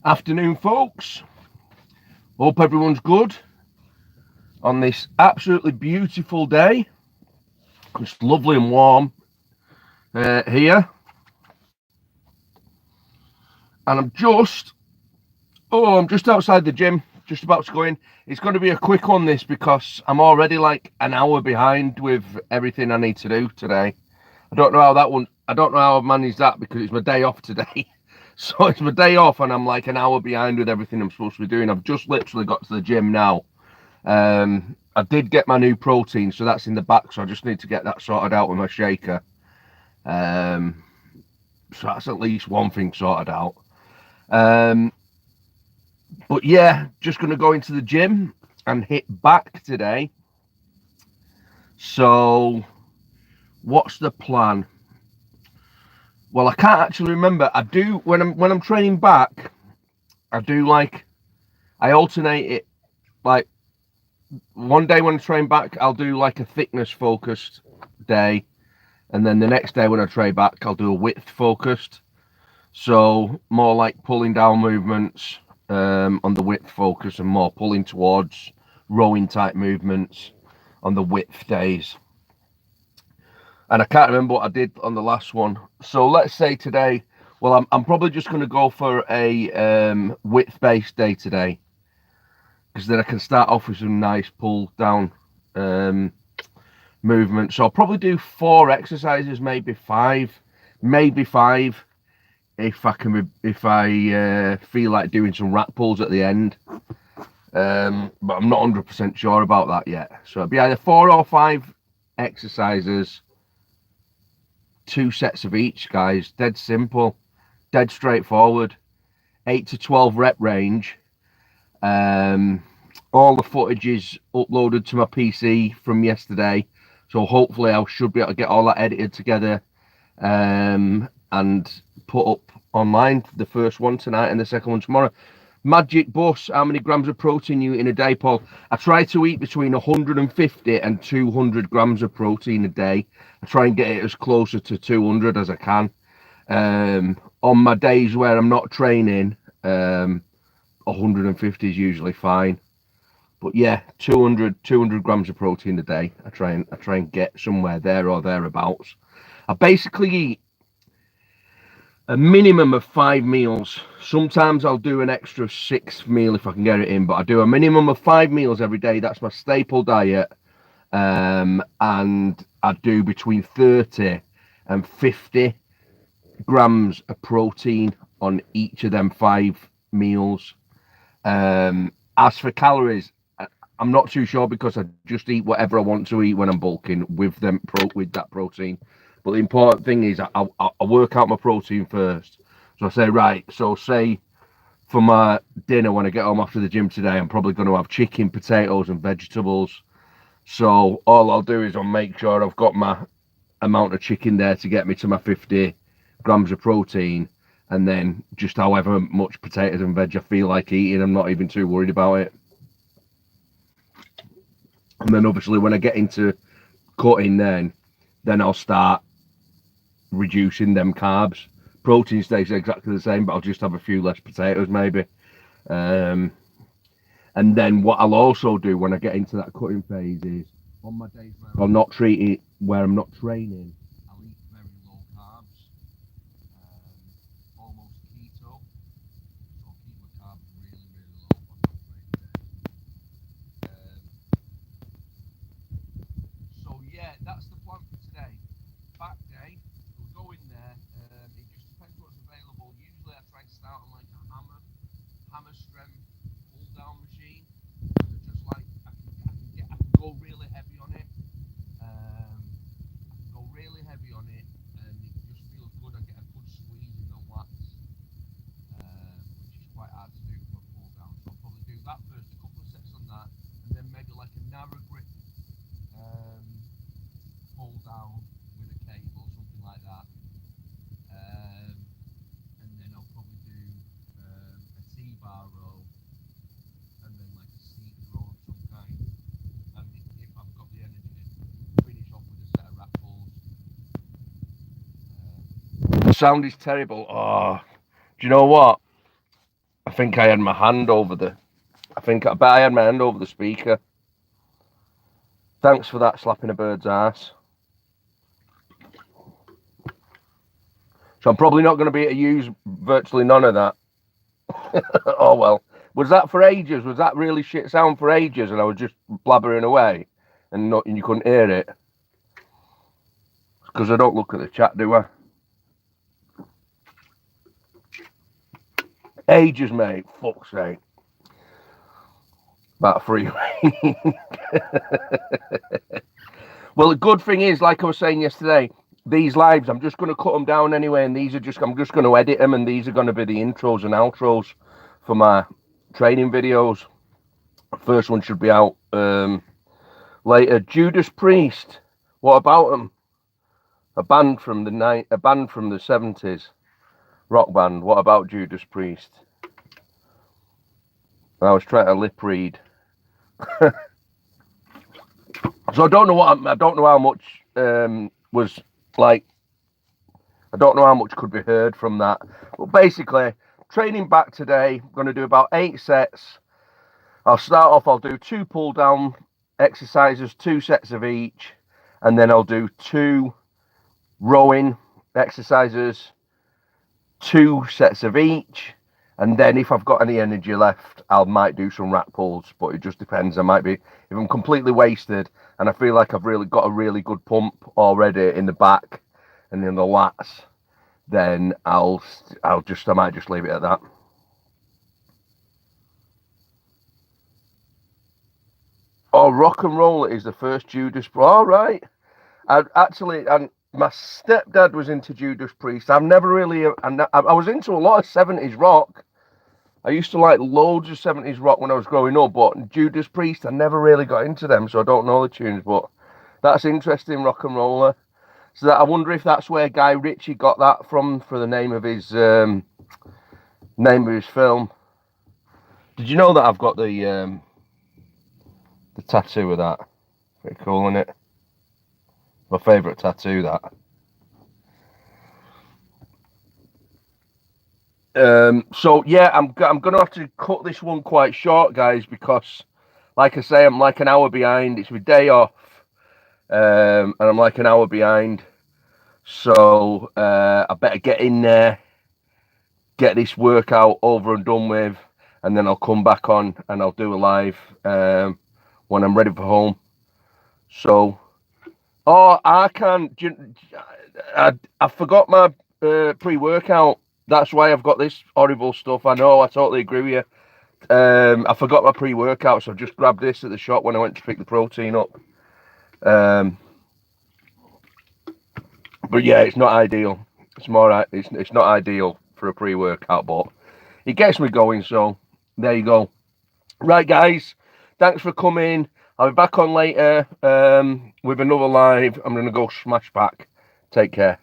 Afternoon, folks. Hope everyone's good on this absolutely beautiful day. It's lovely and warm here, and I'm just outside the gym, just about to go in. It's going to be a quick one this because I'm already like an hour behind with everything I need to do today. I don't know how I've managed that because it's my day off today. So it's my day off, and I'm like an hour behind with everything I'm supposed to be doing. I've just literally got to the gym now. I did get my new protein, so that's in the back. So I just need to get that sorted out with my shaker. Um, so that's at least one thing sorted out. Um, but yeah, just going to go into the gym and hit back today. So what's the plan? Well, I can't actually remember. I do when I'm training back. I do like I alternate it. Like one day when I train back, I'll do like a thickness focused day. And then the next day when I train back, I'll do a width focused. So more like pulling down movements on the width focus and more pulling towards rowing type movements on the width days. And I can't remember what I did on the last one. So let's say today, well, I'm probably just going to go for a width based day today because then I can start off with some nice pull down movement. So I'll probably do 4 exercises, maybe five if I feel like doing some rack pulls at the end. But I'm not 100% sure about that yet. So it'll be either 4 or 5 exercises, 2 sets of each, guys. Dead simple, dead straightforward. 8 to 12 rep range. All the footage is uploaded to my PC from yesterday, so hopefully I should be able to get all that edited together and put up online. The first one tonight and the second one tomorrow. Magic Bus, how many grams of protein you eat in a day, Paul? I try to eat between 150 and 200 grams of protein a day. I try and get it as closer to 200 as I can. On my days where I'm not training, 150 is usually fine. But yeah, 200 grams of protein a day. I try and get somewhere there or thereabouts. I basically eat a minimum of 5 meals. Sometimes I'll do an extra 6 meal if I can get it in, but I do a minimum of 5 meals every day. That's my staple diet. And I do between 30 and 50 grams of protein on each of them 5 meals. As for calories, I'm not too sure because I just eat whatever I want to eat when I'm bulking with that protein. But the important thing is I work out my protein first. So I say, right, so say for my dinner when I get home after the gym today, I'm probably going to have chicken, potatoes, and vegetables. So all I'll do is I'll make sure I've got my amount of chicken there to get me to my 50 grams of protein. And then just however much potatoes and veg I feel like eating, I'm not even too worried about it. And then obviously when I get into cutting, then I'll start reducing them carbs. Protein stays exactly the same, but I'll just have a few less potatoes maybe. And then what I'll also do when I get into that cutting phase is on my days where I'm not training, I'll eat very low carbs, almost keto. So I'll keep my carbs really, really low on my training days. So yeah, that's the plan for today. Back day, we'll go in there. It just depends what's available. Usually I try and start on like a hammer strength pull down machine. So just like I can go really heavy on it. I can go really heavy on it, and it just feels good. I get a good squeeze in the lats, which is quite hard to do from a pull down. So I'll probably do that first, a couple of sets on that, and then maybe like a narrow grip pull down with a cable, something like that. And then I'll probably do a T-bar row, and then like a seat row of some kind. And if I've got the energy, finish off with a set of rack pulls. The sound is terrible. Oh, do you know what? think I had my hand over the. I bet I had my hand over the speaker. Thanks for that, slapping a bird's ass. So I'm probably not going to be able to use virtually none of that. Oh well. Was that for ages? Was that really shit sound for ages? And I was just blabbering away, and you couldn't hear it because I don't look at the chat, do I? Ages, mate. Fuck's sake. About 3 weeks. Well, the good thing is, like I was saying yesterday, these lives, I'm just going to cut them down anyway, and I'm just going to edit them, and these are going to be the intros and outros for my training videos. First one should be out later. Judas Priest, what about them? A band from the 70s, rock band. What about Judas Priest? I was trying to lip read. So I don't know how much was like. I don't know how much could be heard from that. But basically, training back today. I'm going to do about 8 sets. I'll start off. I'll do 2 pull down exercises, 2 sets of each, and then I'll do 2 rowing exercises, 2 sets of each. And then if I've got any energy left, I might do some rack pulls, but it just depends. I might be, if I'm completely wasted and I feel like I've really got a really good pump already in the back and in the lats, then I might just leave it at that. Oh, Rock and Roll is the first Judas. All right. And my stepdad was into Judas Priest. I've never really, I was into a lot of 70s rock. I used to like loads of 70s rock when I was growing up, but Judas Priest, I never really got into them, so I don't know the tunes, but that's interesting, Rock and Roller. So I wonder if that's where Guy Ritchie got that from, for the name of his film. Did you know that I've got the tattoo of that? Pretty cool, isn't it? My favourite tattoo, that. So yeah, I'm gonna have to cut this one quite short, guys, because like I say, I'm like an hour behind. It's my day off, and I'm like an hour behind, so I better get in there, get this workout over and done with, and then I'll come back on and I'll do a live when I'm ready for home. So I forgot my pre-workout. That's why I've got this horrible stuff. I know, I totally agree with you. I forgot my pre-workout, so I just grabbed this at the shop when I went to pick the protein up. But yeah, it's not ideal. It's not ideal for a pre-workout, but it gets me going. So there you go. Right, guys, thanks for coming. I'll be back on later with another live. I'm gonna go smash back. Take care.